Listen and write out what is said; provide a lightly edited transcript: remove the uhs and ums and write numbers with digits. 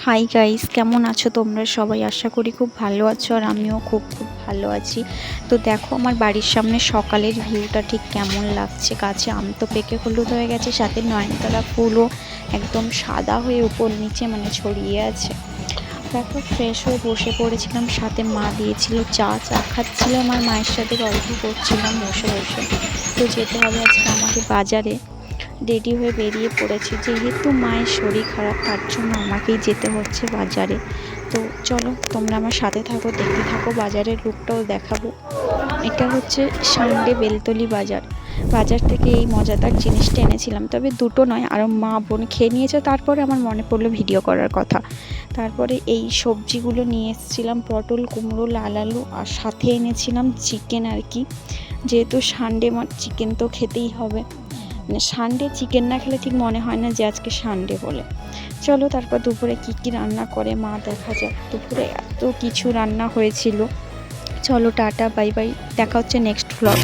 Hi guys, কেমন আছো তোমরা সবাই? আশা করি খুব ভালো আছো আর আমিও খুব ভালো আছি। তো দেখো আমার বাড়ির সামনে সকালের ভিউটা ঠিক কেমন লাগছে। গাছে আম তো পেকে হলুদ হয়ে গেছে, সাথে নয়নতারা ফুলও একদম সাদা হয়ে উপর নিচে ছড়িয়ে আছে। দেখো ফ্রেশ হয়ে বসে পড়েছিলাম, সাথে মা দিয়েছিল চা খাচ্ছিলাম আর মায়ের সাথে গল্প করছিলাম বসে বসে। তো যেতে হবে আজকে আমাকে বাজারে, রেডি হয়ে বেরিয়ে পড়েছি। যেহেতু মায়ের শরীর খারাপ তার জন্য আমাকেই যেতে হচ্ছে বাজারে। তো চলো তোমরা আমার সাথে থাকো, দেখতে থাকো, বাজারের লুকটাও দেখাবো। এটা হচ্ছে সানডে বেলতলি বাজার। বাজার থেকে এই মজাদার জিনিসটা এনেছিলাম, তবে দুটো নয়, আরও মা বোন খেয়ে নিয়েছে। তারপরে আমার মনে পড়লো ভিডিও করার কথা। তারপরে এই সবজিগুলো নিয়ে এসেছিলাম, পটল, কুমড়ো, লাল আলু, আর সাথে এনেছিলাম চিকেন আর কি। যেহেতু সানডে চিকেন তো খেতেই হবে, সানডে চিকেন না খেলে ঠিক মনে হয় না যে আজকে সানডে বলে। চলো তারপর দুপুরে কি রান্না করে মা দেখা যাক। দুপুরে এত কিছু রান্না হয়েছিল। চলো টাটা, বাই বাই, দেখা হচ্ছে নেক্সট ভ্লগে।